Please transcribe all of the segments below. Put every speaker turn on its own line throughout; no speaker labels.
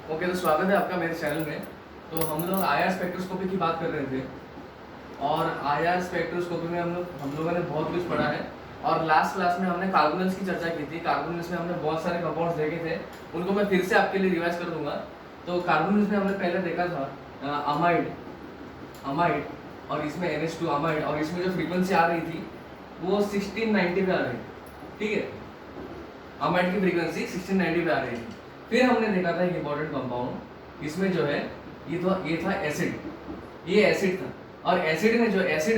Okay, तो स्वागत है आपका मेरे चैनल में। तो हम लोग आईआर स्पेक्ट्रोस्कोपी की बात कर रहे थे और आईआर स्पेक्ट्रोस्कोपी में हम लोगों ने बहुत कुछ पढ़ा है। और लास्ट क्लास में हमने कार्बोनेल्स की चर्चा की थी। कार्बोनेल्स में हमने बहुत सारे कंपाउंड्स देखे थे, उनको मैं फिर से आपके लिए रिवाइज कर दूंगा। तो कार्बोनेल्स में हमने पहले देखा था अमाइड अमाइड और इसमें NH2 अमाइड, और इसमें जो फ्रीक्वेंसी आ रही थी वो 1690 पे आ रही थी। ठीक है, अमाइड की फ्रीक्वेंसी 1690 पे आ रही थी। फिर हमने देखा था एक इंपॉर्टेंट कंपाउंड, इसमें जो है ये था एसिड। ये एसिड था, और एसिड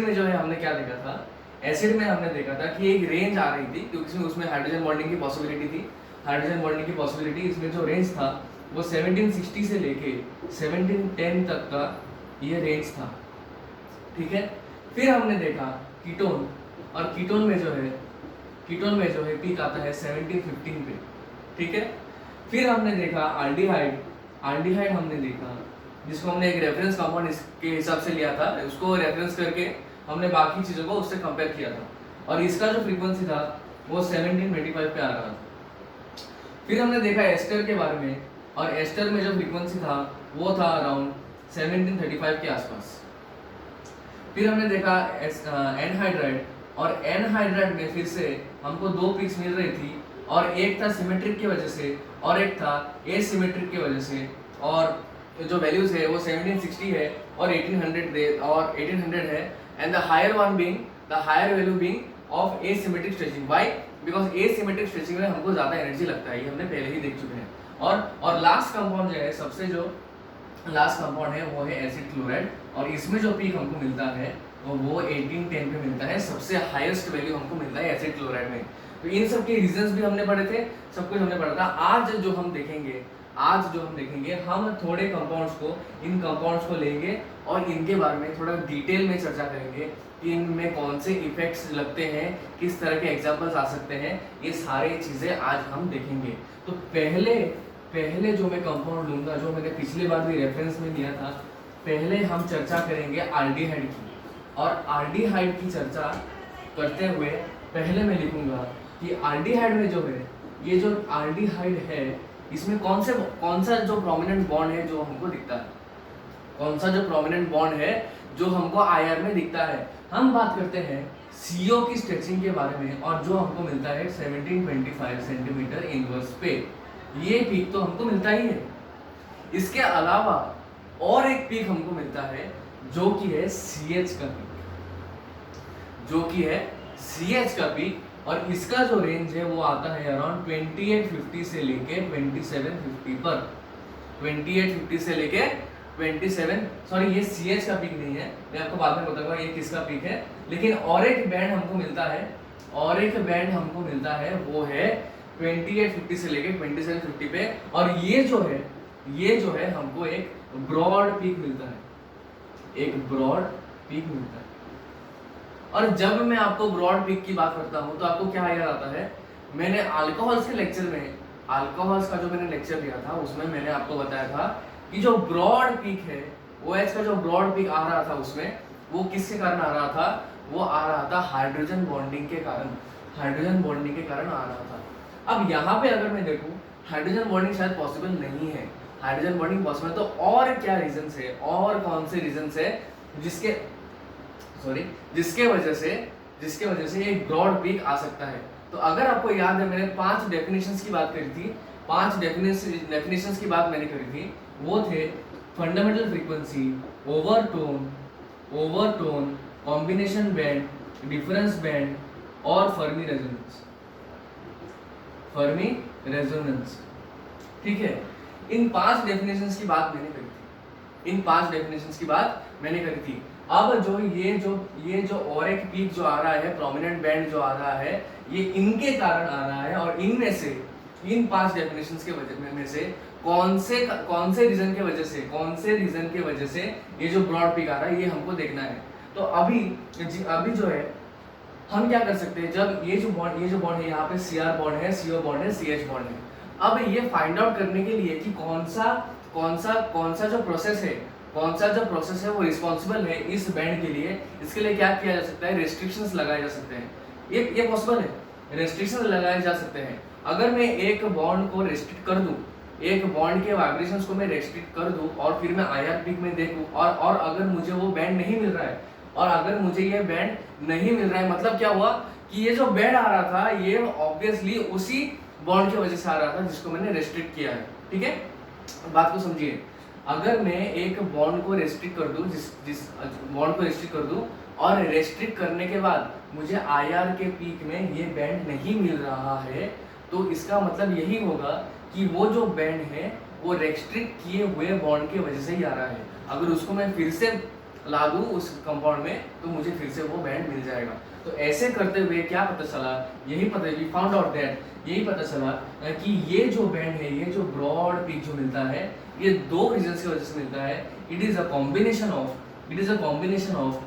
में जो है हमने क्या देखा था, एसिड में हमने देखा था कि एक रेंज आ रही थी, क्योंकि उसमें हाइड्रोजन बॉन्डिंग की पॉसिबिलिटी थी। हाइड्रोजन बॉन्डिंग की पॉसिबिलिटी, इसमें जो रेंज था वो 1760 से लेके 1710 तक का ये रेंज था। ठीक है, फिर हमने देखा कीटोन, और कीटोन में जो है पीक आता है 1715 पे। ठीक है, फिर हमने देखा आल्डिहाइड हमने देखा, जिसको हमने एक रेफरेंस कंपाउंड इसके हिसाब से लिया था, उसको रेफरेंस करके हमने बाकी चीज़ों को उससे कंपेयर किया था, और इसका जो फ्रीक्वेंसी था वो 1725 पे आ रहा था। फिर हमने देखा एस्टर के बारे में, और एस्टर में जो फ्रीक्वेंसी था वो था अराउंड 1735 के आसपास। फिर हमने देखा एनहाइड्राइड, और एनहाइड्राइड में फिर से हमको दो पीक्स मिल रही थी, और एक था सिमेट्रिक की वजह से और एक था एसिमेट्रिक की वजह से, और जो वैल्यूज है वो 1760 है और 1800 है, and the higher value being of asymmetric stretching. Why? Because asymmetric stretching में हमको ज़्यादा एनर्जी लगता है, ये हमने पहले ही देख चुके हैं। और लास्ट कंपाउंड जो है, सबसे जो लास्ट कंपाउंड है वो है एसिड क्लोराइड, और इसमें जो पीक हमको मिलता है वो 1810 पे मिलता है। सबसे हाईएस्ट वैल्यू हमको मिलता है एसिड क्लोराइड में। तो इन सब के रीजंस भी हमने पढ़े थे, सब कुछ हमने पढ़ा था। आज जो हम देखेंगे हम थोड़े कंपाउंड्स को, इन कंपाउंड्स को लेंगे और इनके बारे में थोड़ा डिटेल में चर्चा करेंगे कि इनमें कौन से इफेक्ट्स लगते हैं, किस तरह के एग्जांपल्स आ सकते हैं, ये सारी चीज़ें आज हम देखेंगे। तो पहले जो मैं कंपाउंड लूँगा, जो मैंने पिछली बार भी रेफरेंस में लिया था, पहले हम चर्चा करेंगे आल्डिहाइड की। और आल्डिहाइड की चर्चा करते हुए पहले मैं लिखूंगा कि आल्डिहाइड में जो है, ये जो आल्डिहाइड है, इसमें कौन सा जो प्रोमिनेंट बॉन्ड है जो हमको दिखता है, कौन सा जो प्रोमिनेंट बॉन्ड है जो हमको आईआर में दिखता है। हम बात करते हैं CO की स्ट्रेचिंग के बारे में, और जो हमको मिलता है 1725 सेंटीमीटर इनवर्स पे। ये पीक तो हमको मिलता ही है। इसके अलावा और एक पीक हमको मिलता है जो कि है CH का पीक, और इसका जो रेंज है वो आता है अराउंड 2850 से लेके 2750 पर। 2850 से लेके 27, सॉरी ये CH का पीक नहीं है, मैं आपको बाद में बताऊंगा ये किसका पीक है। लेकिन और एक बैंड हमको मिलता है, वो है 2850 से लेके 2750 पे, और ये जो है हमको एक ब्रॉड पीक मिलता है। और जब मैं आपको ब्रॉड पीक की बात करता हूं तो आपको क्या याद आता है? मैंने अल्कोहल्स के लेक्चर में, अल्कोहल्स का जो मैंने लेक्चर लिया था उसमें मैंने आपको बताया था कि जो ब्रॉड पीक है, OH का जो ब्रॉड पीक आ रहा था उसमें, वो किसके कारण आ रहा था? वो आ रहा था हाइड्रोजन बॉन्डिंग के कारण आ रहा था। अब यहाँ पे अगर मैं देखूं, हाइड्रोजन बॉन्डिंग शायद पॉसिबल नहीं है। हाइड्रोजन बॉन्डिंग पॉसिबल, तो और क्या रीजंस है, और कौन से रीजंस है जिसके वजह से एक ब्रॉड पीक आ सकता है? तो अगर आपको याद है, मैंने 5 डेफिनेशंस की बात करी थी। 5 डेफिनेशंस की बात मैंने करी थी, वो थे fundamental frequency, overtone, combination band, difference band और फर्मी रेजोनेंस। ठीक है, इन 5 डेफिनेशंस की बात मैंने करी थी। अब ये जो और एक पीक जो आ रहा है, प्रोमिनेंट बैंड जो आ रहा है, ये इनके कारण आ रहा है, और इनमें से, इन 5 डेफिनेशंस के वजह में से कौन से रीजन के वजह से ये जो ब्रॉड पीक आ रहा है, ये हमको देखना है। तो अभी जो है हम क्या कर सकते हैं, जब ये जो बॉन्ड है, यहाँ पे Cr बॉन्ड है, CO बॉन्ड है, CH बॉन्ड है। अब ये फाइंड आउट करने के लिए कि कौन सा जो प्रोसेस है वो रिस्पॉन्सिबल है इस बैंड के लिए, इसके लिए क्या किया जा सकता है? रेस्ट्रिक्शंस लगाए जा सकते हैं। ये पॉसिबल है, रेस्ट्रिक्शंस लगाए जा सकते हैं। अगर मैं एक बॉन्ड को रेस्ट्रिक्ट कर दूं, एक बॉन्ड के वाइब्रेशंस को मैं रेस्ट्रिक्ट कर दूं और फिर मैं आईआर पीक में देखूं और अगर मुझे वो बैंड नहीं मिल रहा है, और अगर मुझे ये बैंड नहीं मिल रहा है, मतलब क्या हुआ कि ये जो बैंड आ रहा था ये ऑब्वियसली उसी बॉन्ड की वजह से आ रहा था जिसको मैंने रेस्ट्रिक्ट किया है। ठीक है, बात को समझिए। अगर मैं एक बॉन्ड को रेस्ट्रिक्ट कर दूं, जिस बॉन्ड को रेस्ट्रिक्ट कर दूं और रेस्ट्रिक्ट करने के बाद मुझे आईआर के पीक में ये बैंड नहीं मिल रहा है, तो इसका मतलब यही होगा कि वो जो बैंड है वो रेस्ट्रिक्ट किए हुए बॉन्ड की वजह से ही आ रहा है। अगर उसको मैं फिर से ला दूं उस कंपाउंड में तो मुझे फिर से वो बैंड मिल जाएगा। तो ऐसे करते हुए क्या पता चला, यही पता वी फाउंड आउट दैट, यही पता चला कि ये जो बैंड है, ये जो ब्रॉड पीक जो मिलता है, ये दो रीजंस की वजह से मिलता है। It is a combination of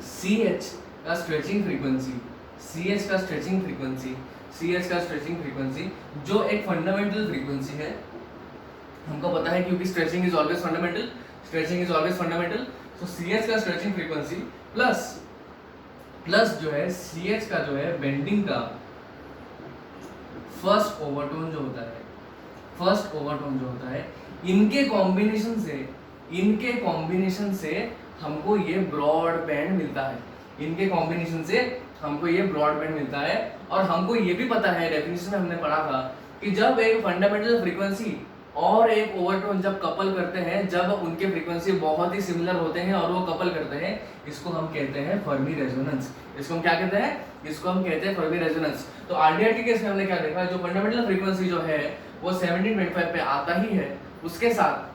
CH का स्ट्रेचिंग फ्रीक्वेंसी, CH का स्ट्रेचिंग फ्रीक्वेंसी जो एक फंडामेंटल फ्रीक्वेंसी है, हमको पता है क्योंकि स्ट्रेचिंग इज ऑलवेज फंडामेंटल, तो CH का स्ट्रेचिंग फ्रीक्वेंसी प्लस जो है CH का जो है बेंडिंग का फर्स्ट ओवरटोन जो होता है, इनके कॉम्बिनेशन से हमको ये ब्रॉड बैंड मिलता है। और हमको ये भी पता है, डेफिनेशन में हमने पढ़ा था कि जब एक फंडामेंटल फ्रीक्वेंसी और एक ओवरटोन जब कपल करते हैं, जब उनके फ्रीक्वेंसी बहुत ही सिमिलर होते हैं और वो कपल करते हैं, इसको हम कहते हैं फर्मी रेजोनेंस। इसको हम क्या कहते हैं? Fermi resonance. तो आरडीआर के केस में हमने क्या देखा, जो फंडामेंटल फ्रीक्वेंसी जो है वो 1725 पे आता ही है, उसके साथ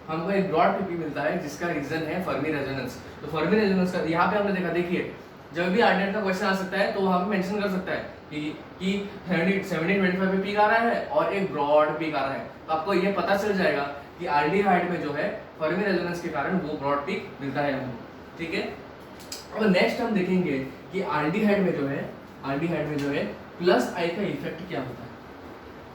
हमको एक ब्रॉड पीपी मिलता है जिसका रीजन है फर्मी रेजोनेंस। तो फर्मी रेजोनेंस का यहाँ पे हमने देखा, देखिए जब भी आरडीआर का क्वेश्चन आ सकता है तो वहाँ पे मेंशन कर सकता है कि 1725 पे पीक आ रहा है और एक ब्रॉड पीक आ रहा है, तो आपको ये पता चल जाएगा कि आल्डिहाइड में जो है फर्मी रेजोनेंस के कारण वो ब्रॉड पीक मिलता है हमको। ठीक है, और नेक्स्ट हम देखेंगे कि आल्डिहाइड में जो है प्लस आई का इफेक्ट क्या होता है।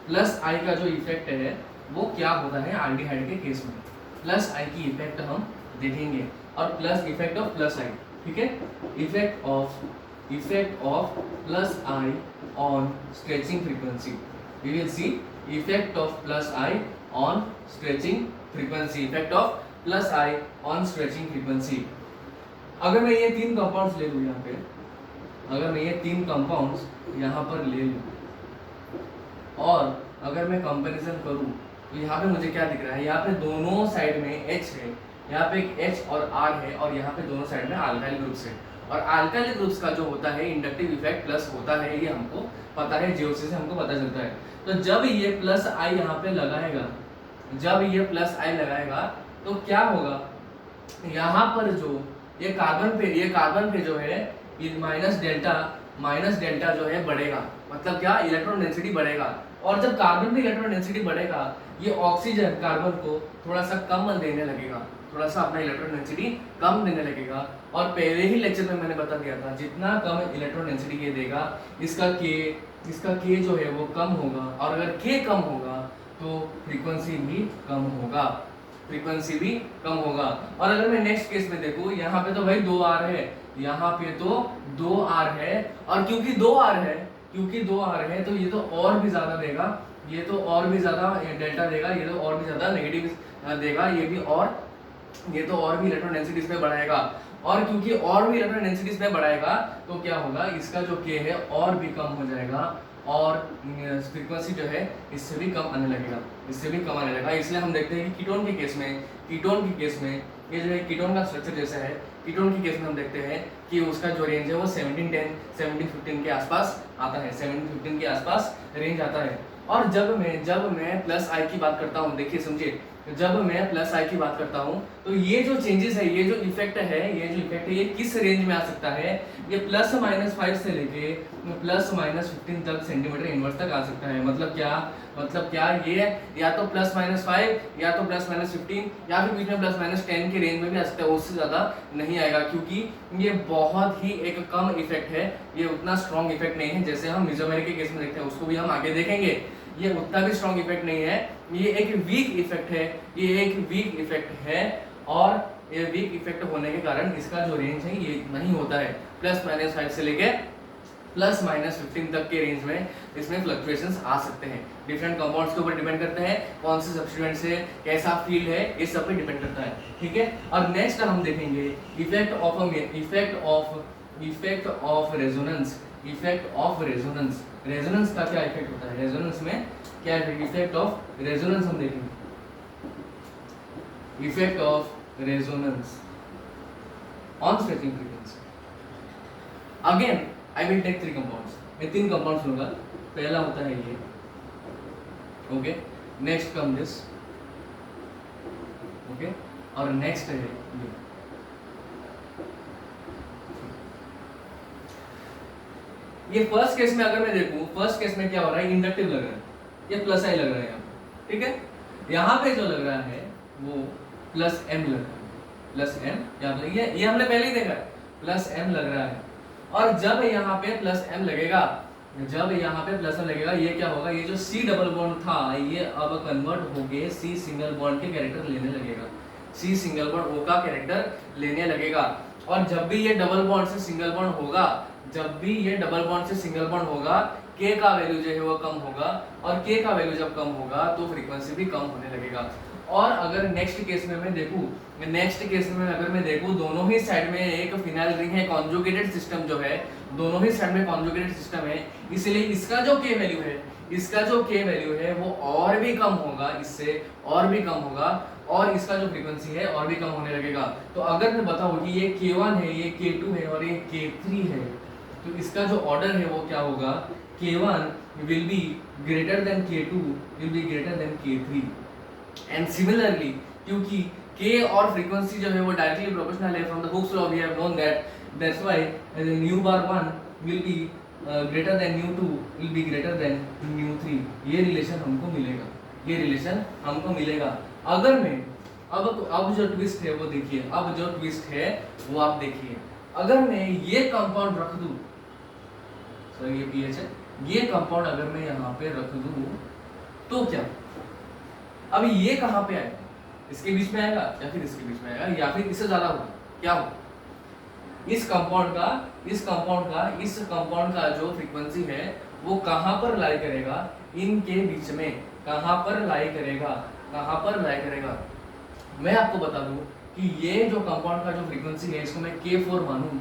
प्लस आई का जो इफेक्ट है वो क्या होता है आल्डिहाइड के केस में, प्लस आई की इफेक्ट हम देखेंगे, और plus effect of plus I. ठीक है, effect of plus I on stretching frequency, we will see effect of plus I on stretching frequency, अगर मैं ये तीन कंपाउंड्स ले लूँ यहाँ पे, यहाँ पर ले लूँ और अगर मैं कंपैरिजन करूँ तो यहाँ पे मुझे क्या दिख रहा है, यहाँ पे दोनों साइड में H है, यहाँ पे एक H और R है, और यहाँ पे दोनों साइड में अल्काइल ग्रुप्स है, और अल्काइल ग्रुप्स का जो होता है इंडक्टिव इफेक्ट प्लस होता है, ये हमको पता है, जीओसी से हमको पता चलता है। तो जब ये प्लस आई यहाँ पे लगाएगा, तो क्या होगा, यहाँ पर जो ये कार्बन पे जो है माइनस डेल्टा जो है बढ़ेगा, मतलब क्या, इलेक्ट्रॉन डेंसिटी बढ़ेगा, और जब कार्बन की इलेक्ट्रॉन डेंसिटी बढ़ेगा, ये ऑक्सीजन कार्बन को थोड़ा सा कम देने लगेगा, थोड़ा सा अपना इलेक्ट्रॉन डेंसिटी कम देने लगेगा। और पहले ही लेक्चर में मैंने बता दिया था, जितना कम इलेक्ट्रॉन डेंसिटी ये देगा, इसका के जो है वो कम होगा, और अगर के कम होगा तो फ्रीक्वेंसी भी कम होगा। और अगर मैं नेक्स्ट केस में देखूँ, यहाँ पे तो भाई 2R है, यहाँ पे तो 2R है, और क्योंकि 2R है तो ये तो और भी ज्यादा देगा, ये तो और भी ज्यादा डेल्टा देगा, ये तो और भी ज्यादा नेगेटिव देगा, ये तो और भी इलेक्ट्रॉन डेंसिटी इसमें बढ़ाएगा, और क्योंकि और भी इलेक्ट्रॉन डेंसिटी इसमें बढ़ाएगा तो क्या होगा, इसका जो के है और भी कम हो जाएगा, और फ्रीक्वेंसी जो है इससे भी कम आने लगेगा, इसलिए हम देखते हैं कि कीटोन के केस में ये जो है कीटोन का स्ट्रक्चर जैसा है, कीटोन के केस में हम देखते हैं कि उसका जो रेंज है वो 17-10-17-15 के आसपास आता है, 17-15 के आसपास रेंज आता है। और जब मैं प्लस आई की बात करता हूँ, देखिए समझिए, जब मैं प्लस आई की बात करता हूँ तो ये जो चेंजेस है, ये जो इफेक्ट है, ये किस रेंज में आ सकता है, ये +-5 से लेके +-15 तक सेंटीमीटर इनवर्स तक आ सकता है। मतलब क्या ये या तो +-5 या तो +-15 या फिर बीच में +-10 के रेंज में भी आ सकता है, उससे ज़्यादा नहीं आएगा, क्योंकि ये बहुत ही एक कम इफेक्ट है, ये उतना स्ट्रॉन्ग इफेक्ट नहीं है जैसे हम मेसोमेरी के केस में देखते हैं, उसको भी हम आगे देखेंगे। ये उतना भी स्ट्रॉन्ग इफेक्ट नहीं है, ये एक वीक इफेक्ट है, और ये वीक इफेक्ट होने के कारण इसका जो रेंज है ये नहीं होता है, +-5 से लेके प्लस माइनस 15 तक के रेंज में इसमें फ्लक्चुएशंस आ सकते हैं। डिफरेंट कंपाउंड्स के ऊपर डिपेंड करते हैं, कौन से सब्स्टिट्यूएंट से कैसा फील्ड है, ये सब पे डिपेंड करता है, ठीक है। और नेक्स्ट हम देखेंगे effect of resonance. Effect of resonance, resonance का क्या इफेक्ट होता है, रेजोनेंस में क्या इफेक्ट ऑफ रेजोनेंस हम देखेंगे। Effect of resonance on stretching frequency. Again I will take 3 compounds, मैं 3 कंपाउंड्स लूंगा। पहला होता है ये, okay, next come this, okay, और नेक्स्ट है ये फर्स्ट केस में अगर मैं देखूं, फर्स्ट केस में क्या हो रहा है, इंडक्टिव लग रहा है, ये प्लस आई लग रहा है यहाँ पे, ठीक है। यहाँ पे जो लग रहा है वो प्लस एम लग रहा है, प्लस एम, यहाँ पे ये हमने पहले ही देखा है, प्लस एम लग रहा है। और जब यहाँ पे प्लस एम लगेगा, जब यहाँ पे प्लस एम लगेगा, ये क्या होगा, ये जो सी डबल बॉन्ड था ये अब कन्वर्ट होके सी सिंगल बॉन्ड के कैरेक्टर लेने लगेगा, सी सिंगल बॉन्ड ओ का कैरेक्टर लेने लगेगा। और जब भी ये डबल बॉन्ड से सिंगल बॉन्ड होगा, जब भी ये डबल बॉन्ड से सिंगल बॉन्ड होगा, के का वैल्यू जो है वो कम होगा, और के का वैल्यू जब कम होगा तो फ्रीक्वेंसी भी कम होने लगेगा। और अगर नेक्स्ट केस में मैं देखूं, नेक्स्ट केस में अगर मैं देखूं, दोनों ही साइड में एक फिनाइल रिंग है, कॉन्जुगेटेड सिस्टम जो है, दोनों ही साइड में कॉन्जुगेटेड सिस्टम है, इसलिए इसका जो के वैल्यू है, इसका जो के वैल्यू है वो और भी कम होगा, इससे और भी कम होगा, और इसका जो फ्रीक्वेंसी है और भी कम होने लगेगा। तो अगर मैं बताऊं कि ये K1 है, ये K2 है और ये K3 है, तो इसका जो ऑर्डर है वो क्या होगा, K1 will be greater than K2 will be greater than K3। And similarly, क्योंकि K और फ्रीक्वेंसी जो है वो डायरेक्टली प्रोपोर्शनल है, from the Hooke's law we have known that's why nu bar 1 will be greater than nu 2 will be greater than nu 3। ये relation हमको मिलेगा, ये रिलेशन हमको मिलेगा। अगर मैं अब जो ट्विस्ट है वो देखिए, अब जो ट्विस्ट है वो आप देखिए, अगर मैं ये कंपाउंड रख दूं, सर ये पीएच है, ये कंपाउंड अगर मैं यहाँ पे रख दूं तो क्या, अब ये कहाँ पे आएगा, इसके बीच में आएगा या फिर इसके बीच में आएगा या फिर इससे ज्यादा होगा, क्या होगा, इस कंपाउंड का जो फ्रीक्वेंसी है वो कहाँ पर लाई करेगा, इनके बीच में कहाँ पर लाई करेगा, कहाँ पर लाई करेगा। मैं आपको बता दूं कि ये जो कंपाउंड का जो फ्रीक्वेंसी है, इसको मैं K4 मानूं,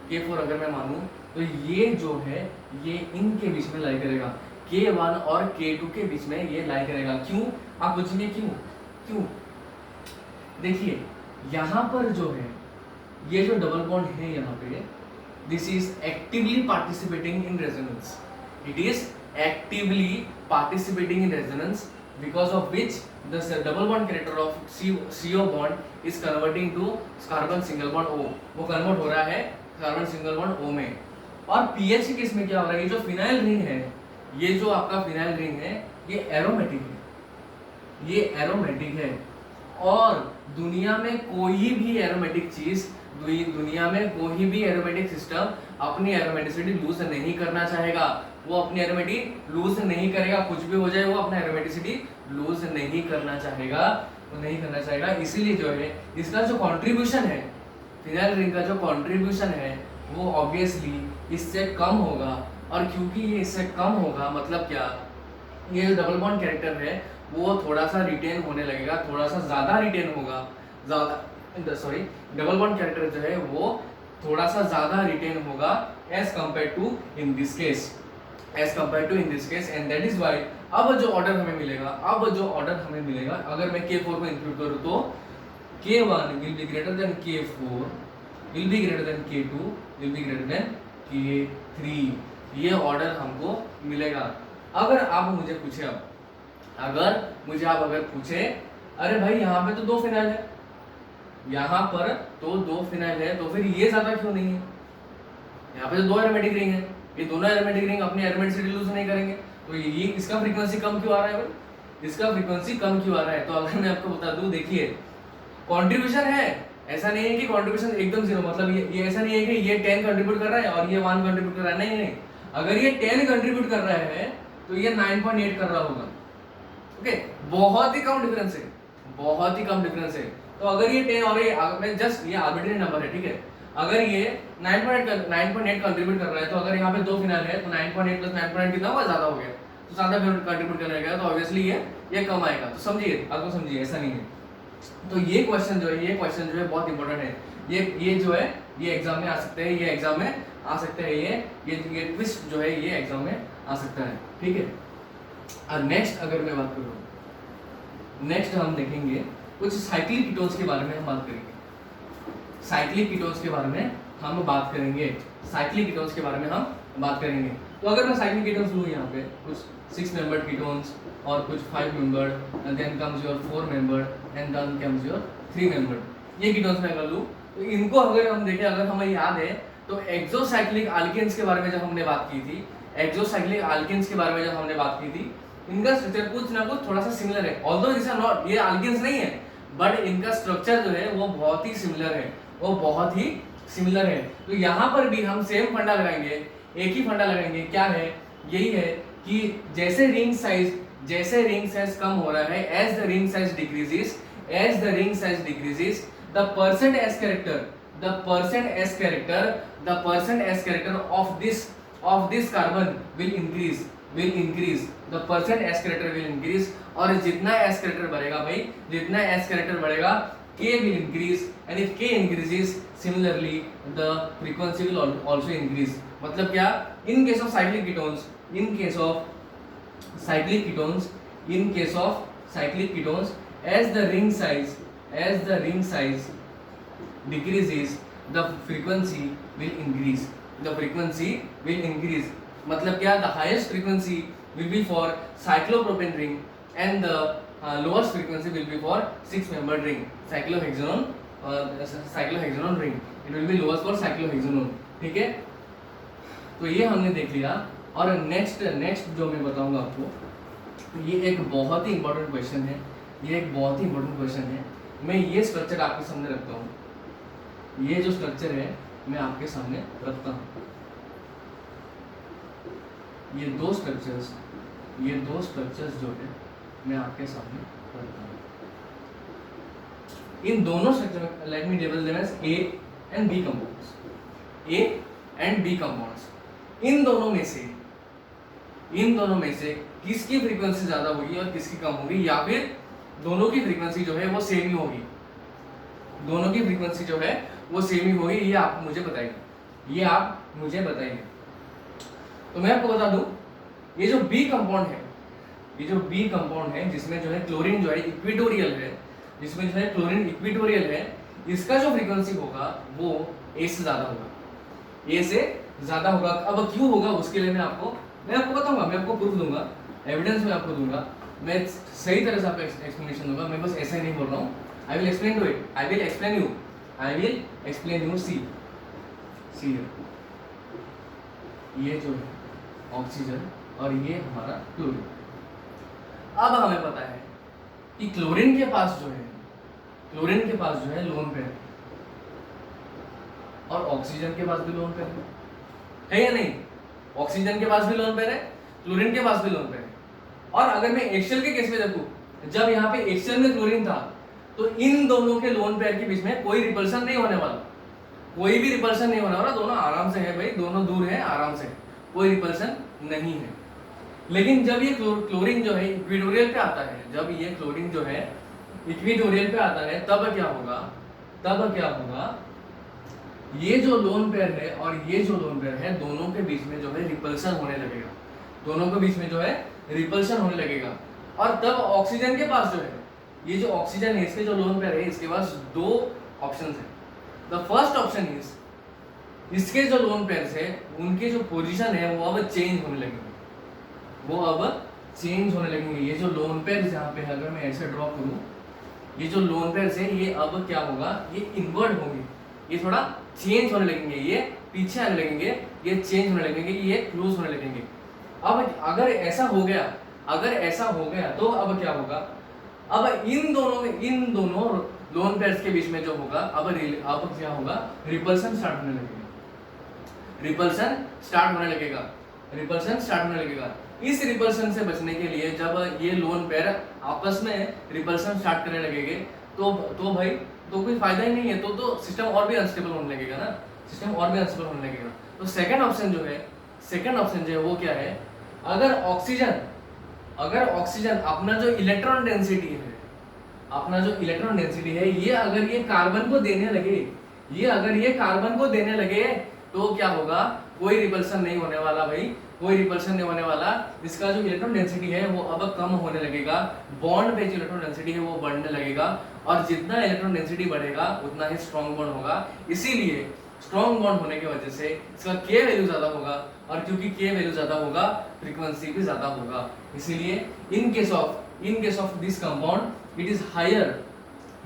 K4 अगर मैं मानूं, तो ये जो है ये इनके बीच में लाई करेगा, K1 और K2 के बीच में ये लाई करेगा। क्यों, आप पूछेंगे क्यों? देखिए यहाँ पर जो है ये जो डबल बॉन्ड है यहाँ पे, this is actively participating in resonance, it is actively participating in resonance, because of which the double bond character of CO bond is converting to carbon single bond O, वो convert हो रहा है carbon single bond O में। और pH case में क्या हो रहा है, ये जो फिनाइल रिंग है, ये जो आपका फिनाइल रिंग है, ये एरोमेटिक है, ये एरोमेटिक है। और दुनिया में कोई भी एरोमेटिक चीज, दुनिया में कोई भी एरोमेटिक सिस्टम अपनी एरोमेटिसिटी लूज नहीं करना चाहेगा, वो अपनी एरोमेटिक लूज नहीं करेगा, कुछ भी हो जाए वो अपना एरोमेटिसिटी लूज नहीं करना चाहेगा, वो नहीं करना चाहेगा। इसीलिए जो है इसका जो कंट्रीब्यूशन है, फिनाइल रिंग का जो कंट्रीब्यूशन है वो ऑब्वियसली इससे कम होगा। और क्योंकि ये इससे कम होगा मतलब क्या, ये जो डबल बॉन्ड कैरेक्टर है वो थोड़ा सा रिटेन होने लगेगा, थोड़ा सा ज्यादा रिटेन होगा, डबल बॉन्ड कैरेक्टर जो है वो थोड़ा सा ज्यादा रिटेन होगा as compare to in this case, and that is why अब जो ऑर्डर हमें मिलेगा, अगर मैं K4 को इंक्लूड करूं तो K1 will be greater then K4 will be greater than K2 will be greater than K3, ये ऑर्डर हमको मिलेगा। अगर आप मुझे पूछे, अगर पूछे अरे भाई यहाँ पे तो 2 फिनाइल है, यहाँ पर तो 2 फिनाइल है, तो फिर ये ज्यादा क्यों नहीं है, यहाँ पे तो 2 एरोमेटिक रिंग है, ये दोनों एरोमेटिक रिंग अपनी एरोमेटिसिटी लूज नहीं करेंगे, तो ये इसका फ्रीक्वेंसी कम क्यों आ रहा है भाई, इसका फ्रीक्वेंसी कम क्यों आ रहा है। तो अगर मैं आपको बता दूं, देखिए कंट्रीब्यूशन है, ऐसा नहीं है कि कंट्रीब्यूशन एकदम जीरो, मतलब ये ऐसा नहीं है कि ये 10 कंट्रीब्यूट कर रहा है और ये 1 कंट्रीब्यूट कर रहा है, नहीं, अगर ये 10 कंट्रीब्यूट कर रहा है तो ये 9.8 कर रहा होगा, ओके, बहुत ही कम डिफरेंस है। तो अगर ये 10 और ये मैं जस्ट ये आर्बिट्रेरी नंबर है, ठीक है, अगर ये 9.8 कंट्रीब्यूट कर रहा है, तो अगर यहाँ पे 2 फिनाइल है तो 9.8 प्लस 9.8 कितना हुआ, ज्यादा हो गया, तो ज्यादा कंट्रीब्यूट करने लगा, तो ऑब्वियसली ये कम आएगा। तो समझिए, आपको समझिए, ऐसा नहीं है। तो ये क्वेश्चन जो है बहुत इंपॉर्टेंट है। ये जो है ये एग्जाम में आ सकते हैं, ये एग्जाम में आ सकते हैं, ये ट्विस्ट जो है ये एग्जाम में आ सकता है, ठीक है। और नेक्स्ट अगर मैं बात करूँ, नेक्स्ट हम देखेंगे कुछ साइक्लिक कीटोन्स के बारे में हम बात करेंगे। साइक्लिक कीटोन्स के बारे में हम बात करेंगे, साइक्लिक कीटोन्स के बारे में हम बात करेंगे। तो अगर मैं साइक्लिक कीटोन्स लूँ यहाँ पे कुछ 6 मेंबर्ड कीटोन्स और कुछ 5 membered, and then comes your 4 membered, and then comes your 3 membered, ये कीटोन्स मैं अगर लूँ, तो इनको अगर हम देखें, अगर हमें याद है तो एक्सोसाइक्लिक अल्केन्स के बारे में जब हमने बात की थी, एक्सोसाइक्लिक अल्केन्स के बारे में जब हमने बात की थी, इनका स्ट्रक्चर कुछ ना कुछ थोड़ा सा सिमिलर है, ऑल्दो दिस आर नॉट, ये अल्केन्स नहीं है, बट इनका स्ट्रक्चर जो है वो बहुत ही सिमिलर है, वो बहुत ही सिमिलर है। तो यहाँ पर भी हम सेम फंडा लगाएंगे, एक ही फंडा लगाएंगे, क्या है, यही है कि जैसे रिंग साइज कम हो रहा है, as the ring size decreases, the percent s character of this carbon will increase, the percent s character will increase, और जितना s character बढ़ेगा भाई, जितना s character बढ़ेगा, k will increase, and if k increases, similarly the frequency will also increase। मतलब क्या, in case of cyclic ketones, as the ring size decreases, the frequency will increase। मतलब क्या, the highest frequency will be for cyclopropane ring and the lowest frequency will be for 6-membered ring, cyclohexanone ring, it will be lowest for cyclohexanone, ठीक है। तो ये हमने देख लिया। और नेक्स्ट जो मैं बताऊंगा आपको, तो ये एक बहुत ही इंपॉर्टेंट क्वेश्चन है, मैं ये स्ट्रक्चर आपके सामने रखता हूँ, ये जो स्ट्रक्चर है मैं आपके सामने रखता हूँ, ये दो स्ट्रक्चर्स जो है मैं आपके सामने रखता हूँ। इन दोनों स्ट्रक्चर में let me label them as A and B compounds. इन दोनों में से किसकी फ्रीक्वेंसी ज्यादा होगी और किसकी कम होगी, या फिर दोनों की फ्रीक्वेंसी जो है वो सेम ही होगी, ये आप मुझे बताइए। तो मैं आपको बता दूं, ये जो बी कंपाउंड है जिसमें जो है क्लोरीन जो है इक्विटोरियल है, इसका जो फ्रीक्वेंसी होगा वो ए से ज्यादा होगा। अब क्यों होगा उसके लिए मैं आपको बताऊंगा, मैं आपको प्रूफ दूंगा, एविडेंस मैं आपको दूंगा, मैं सही तरह से आपको एक्सप्लेनेशन दूंगा, मैं बस ऐसे नहीं बोल रहा हूँ। I will explain you। See ये जो है ऑक्सीजन और ये हमारा क्लोरीन। अब हमें पता है कि क्लोरीन के पास जो है लोन पेयर, और ऑक्सीजन के पास भी लोन पेयर है या नहीं? ऑक्सीजन के पास भी लोन पेयर है, क्लोरीन के पास भी लोन पेयर है। और अगर मैं एक्सेल के केस में देखूं, जब यहाँ पे एक्सेल में क्लोरीन था, तो इन दोनों के लोन पेयर के बीच में कोई रिपल्शन नहीं होने वाला, दोनों आराम से है भाई, दोनों दूर है आराम से, कोई रिपल्शन नहीं है। लेकिन जब ये क्लोरीन जो है इक्विटोरियल पे आता है, तब क्या होगा, ये जो लोन पेयर है और ये जो लोन पेयर है, दोनों के बीच में जो है रिपल्शन होने लगेगा। और तब ऑक्सीजन के पास जो है, ये जो ऑक्सीजन है इसके जो लोन पेयर है, इसके पास दो ऑप्शंस हैं। द फर्स्ट ऑप्शन इज, इसके जो लोन पेयर्स है उनके जो पोजीशन है वो अब चेंज होने लगेंगे। ये जो लोन पेयर यहाँ पे है, अगर मैं ऐसे ड्रॉ करूँ, ये जो लोन पेयर्स है ये अब क्या होगा, ये इनवर्ट होंगे, ये थोड़ा चेंज होने लगेंगे, ये पीछे आने लगेंगे, ये चेंज होने लगेंगे, ये क्लोज होने लगेंगे। अब अगर ऐसा हो गया तो अब क्या होगा, अब इन दोनों लोन पेयर्स के बीच में जो होगा, अब क्या होगा, रिपल्शन स्टार्ट होने लगेगा। इस रिपल्शन से बचने के लिए जब ये लोन पेयर आपस में रिपल्शन स्टार्ट करने लगेंगे, तो भाई तो कोई फायदा ही नहीं है, तो सिस्टम और भी अनस्टेबल होने लगेगा ना, सिस्टम और भी अनस्टेबल होने लगेगा। तो सेकंड ऑप्शन जो है वो क्या है, अगर ऑक्सीजन अपना जो इलेक्ट्रॉन डेंसिटी है ये अगर ये कार्बन को देने लगे, तो क्या होगा, कोई रिपल्शन नहीं होने वाला भाई, कोई रिपल्शन नहीं होने वाला। इसका जो इलेक्ट्रॉन डेंसिटी है वो अब कम होने लगेगा, बॉन्ड पे जो इलेक्ट्रॉन डेंसिटी है वो बढ़ने लगेगा, और जितना इलेक्ट्रॉन डेंसिटी बढ़ेगा उतना ही स्ट्रॉन्ग बॉन्ड होगा। इसीलिए स्ट्रॉन्ग बॉन्ड होने की वजह से इसका के वैल्यू ज्यादा होगा, और क्योंकि के वैल्यू ज्यादा होगा फ्रीक्वेंसी भी ज्यादा होगा। इसीलिए in case of this compound it is higher,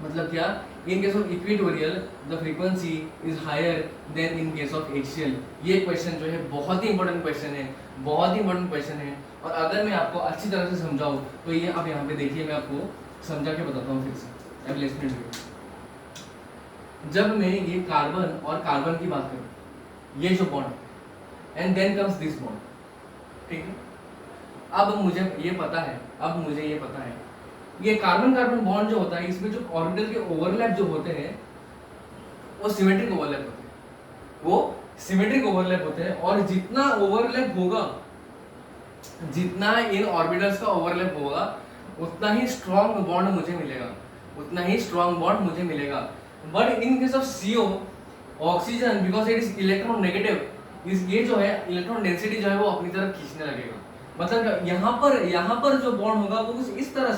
मतलब क्या, in case of equatorial the frequency is higher than in case of HCl। ये क्वेश्चन जो है बहुत ही इंपॉर्टेंट क्वेश्चन है, और अगर मैं आपको अच्छी तरह से समझाऊं तो ये आप यहाँ पे देखिए, मैं आपको समझा के बताता हूँ फिर से। अब लिसनिंग टू, जब मैं ये कार्बन और कार्बन की बात करूँ, ये जो bond and then comes this bond, ठीक है। अब मुझे ये पता है ये कार्बन कार्बन बॉन्ड जो होता है इसमें जो ऑर्बिटल के ओवरलैप जो होते हैं वो सिमेट्रिक ओवरलैप होते हैं, और जितना ओवरलैप होगा, जितना इन ऑर्बिटल्स का ओवरलैप होगा उतना ही स्ट्रॉन्ग बॉन्ड मुझे मिलेगा। But in case of CO oxygen, because it is electron negative, ये जो है इलेक्ट्रॉन डेंसिटी जो है वो अपनी तरफ खींचने लगेगा। मतलब यहाँ पर जो बॉन्ड होगा वो कुछ इस तरह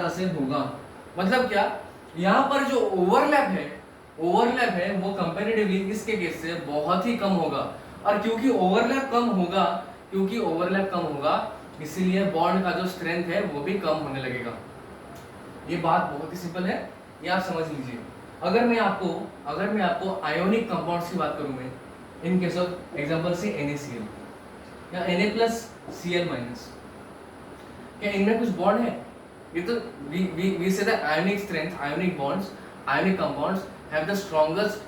से होगा, मतलब क्या, यहाँ पर जो ओवरलैप है वो कंपैरेटिवली इसके केस से बहुत ही कम होगा, और क्योंकि ओवरलैप कम होगा इसीलिए बॉन्ड का जो स्ट्रेंथ है वो भी कम होने लगेगा। ये बात बहुत ही सिंपल है, ये आप समझ लीजिए। अगर मैं आपको आयोनिक कंपाउंड्स की बात करूं, मैं इन केस ऑफ एग्जांपल से NaCl या Na+Cl-, क्या इनमें कुछ बॉन्ड है? ये तो we say that ionic strength, ionic bonds, ionic compounds have the strongest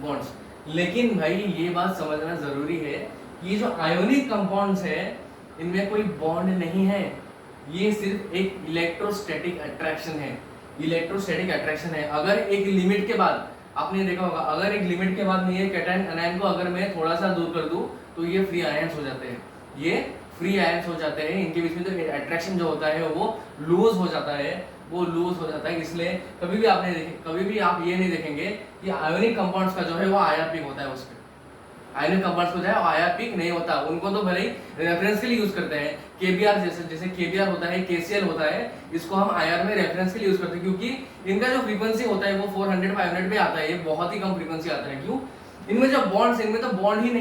bonds। लेकिन भाई ये बात समझना जरूरी है, ये जो आयोनिक कंपाउंड्स है इनमें कोई बॉन्ड नहीं है, ये सिर्फ एक इलेक्ट्रोस्टैटिक अट्रैक्शन है। अगर एक लिमिट के बाद, आपने देखा होगा, अगर एक लिमिट के बाद मैं ये कैटायन एनायन को अगर मैं थोड़ा सा दूर कर दूं तो ये फ्री आयंस हो जाते हैं, इनके बीच में जो अट्रैक्शन जो होता है वो लूज हो जाता है। इसलिए कभी भी आप ये नहीं देखेंगे कि आयोनिक कंपाउंड्स का जो है वो आईआर पीक होता है, उसके आयोनिक कंपाउंड्स को जो है आईआर पीक नहीं होता। उनको तो भले ही रेफरेंस के लिए यूज करते हैं, केबीआर जैसे केबीआर होता है, KCl होता है, इसको हम आईआर में रेफरेंस के लिए यूज करते हैं, क्योंकि इनका जो फ्रीक्वेंसी होता है वो 400-500 पे आता है, ये बहुत ही कम फ्रीक्वेंसी आता है। क्यों? इनमें जो बॉन्ड्स, इनमें तो बॉन्ड ही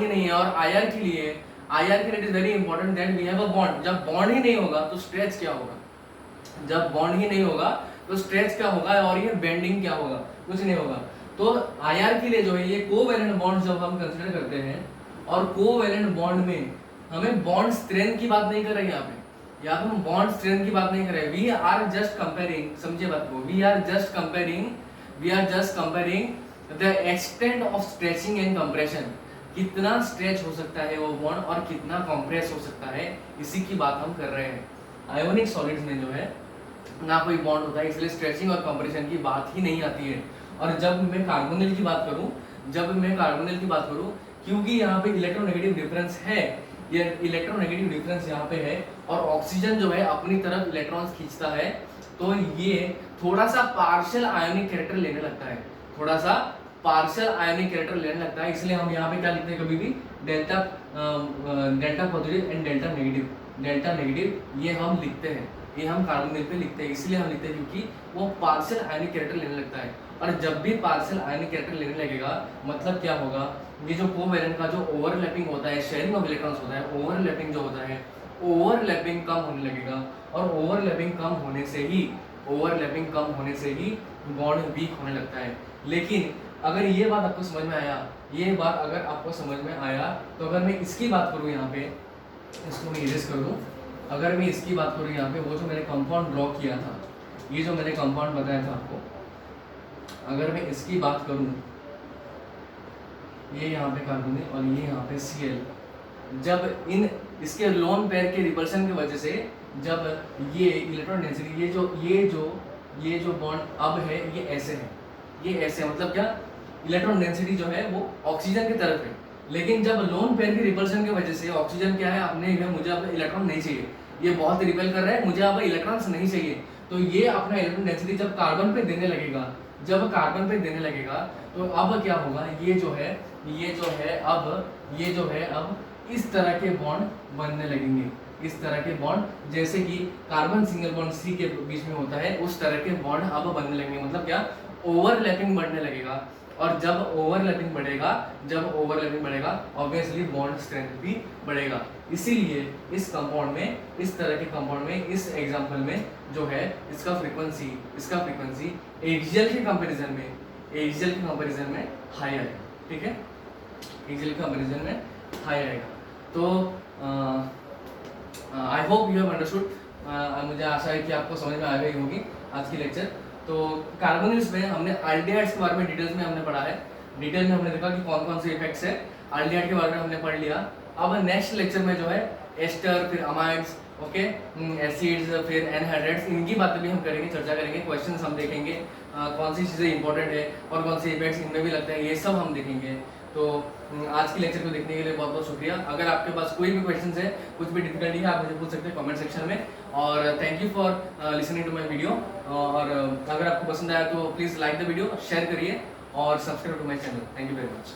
नहीं है, और आईआर के लिए it is very important that we have a bond. जब बॉन्ड ही नहीं होगा तो स्ट्रेच क्या होगा, और ये बेंडिंग क्या होगा, कुछ नहीं होगा। तो आईआर के लिए जो है ये कोवैलेंट बॉन्ड जब हम कंसीडर करते हैं, और कोवैलेंट बॉन्ड में हमें बॉन्ड स्ट्रेंथ की बात नहीं कर रहे यहाँ पे हम बॉन्ड स्ट्रेंथ की बात नहीं कर रहे, वी आर जस्ट कंपेयरिंग, समझिए बात को, we are just comparing the extent of stretching and compression. कितना स्ट्रेच हो सकता है वो बॉन्ड और कितना कंप्रेस हो सकता है, इसी की बात हम कर रहे हैं। आयोनिक सॉलिड्स में जो है ना कोई बॉन्ड होता है, इसलिए स्ट्रेचिंग और कंप्रेशन की बात ही नहीं आती है। और जब मैं कार्बोनिल की बात करूं, क्योंकि यहाँ पे इलेक्ट्रोनेगेटिव डिफरेंस है, ये इलेक्ट्रोनेगेटिव डिफरेंस यहाँ पे है, और ऑक्सीजन जो है अपनी तरफ इलेक्ट्रॉन्स खींचता है, तो ये थोड़ा सा पार्शियल आयोनिक कैरेक्टर लेने लगता है, इसलिए हम यहाँ पे क्या लिखते हैं, कभी भी delta positive and delta negative ये हम लिखते हैं, ये हम कार्बोनिल पे लिखते हैं, इसलिए हम लिखते हैं क्योंकि वो पार्शियल आयोनिक कैरेक्टर लेने लगता है। और जब भी पार्शियल आयोनिक कैरेक्टर लेने लगेगा, मतलब क्या होगा, ये जो कोवैलेंट का जो ओवरलैपिंग होता है, शेयरिंग ऑफ इलेक्ट्रॉन्स होता है, ओवरलैपिंग जो होता है, ओवरलैपिंग कम होने लगेगा, और ओवरलैपिंग कम होने से ही बॉन्ड वीक होने लगता है। लेकिन अगर ये बात आपको समझ में आया, तो अगर मैं इसकी बात करूँ यहाँ पे, इसको मैं इरेज कर दूँ, अगर मैं इसकी बात करूँ यहाँ पे, वो जो मैंने कंपाउंड ड्रॉ किया था, ये जो मैंने कंपाउंड बताया था आपको, अगर मैं इसकी बात करूँ, ये यहाँ पे कार्बोनिल और ये यहाँ पे Cl, जब इन इसके लोन पेयर के रिपल्शन की वजह से जब ये इलेक्ट्रॉन डेंसिटी ये जो बॉन्ड अब है ये ऐसे है, ये ऐसे मतलब क्या इलेक्ट्रॉन डेंसिटी जो है वो ऑक्सीजन की तरफ है, लेकिन जब लोन पेयर की रिपल्शन की वजह से ऑक्सीजन क्या है अपने मुझे अब इलेक्ट्रॉन नहीं चाहिए, ये बहुत रिपेल कर रहा है, मुझे अब इलेक्ट्रॉन्स नहीं चाहिए, तो ये अपना इलेक्ट्रॉन डेंसिटी जब कार्बन पे देने लगेगा, जब कार्बन पे देने लगेगा तो अब क्या होगा, ये जो है अब इस तरह के बॉन्ड बनने लगेंगे, इस तरह के बॉन्ड जैसे कि कार्बन सिंगल बॉन्ड सी के बीच में होता है उस तरह के बॉन्ड अब बनने लगेंगे, मतलब क्या ओवरलैपिंग बढ़ने लगेगा, और जब ओवरलैपिंग बढ़ेगा ऑब्वियसली बॉन्ड स्ट्रेंथ भी बढ़ेगा। इसीलिए इस कंपाउंड में, इस तरह के कंपाउंड में, इस एग्जांपल में जो है इसका फ्रीक्वेंसी एक्सियल के कंपैरिजन में हाई आएगा, ठीक है, एक्सियल के कंपैरिजन में हाई आएगा। तो I hope you have understood, मुझे आशा है कि आपको समझ में आ गई होगी आज की लेक्चर। तो कार्बोनिल्स में हमने एल्डिहाइड्स के बारे में डिटेल्स में हमने पढ़ा है, डिटेल में हमने देखा कि कौन कौन से इफेक्ट्स है एल्डिहाइड के बारे में हमने पढ़ लिया। अब नेक्स्ट लेक्चर में जो है एस्टर, फिर अमाइड्स, ओके, एसिड्स, फिर एनहाइड्रेट्स, इनकी बातें भी हम करेंगे, चर्चा करेंगे, क्वेश्चंस हम देखेंगे, कौन सी चीज़ें इंपॉर्टेंट है और कौन से इफेक्ट्स इनमें भी लगते हैं, ये सब हम देखेंगे। तो आज की लेक्चर को देखने के लिए बहुत बहुत शुक्रिया। अगर आपके पास कोई भी क्वेश्चन है, कुछ भी डिफिकल्टी है, आप मुझे पूछ सकते हैं कमेंट सेक्शन में। और thank you for listening to my video. और अगर आपको पसंद आया तो please like the video, share करिए और subscribe to my channel. Thank you very much.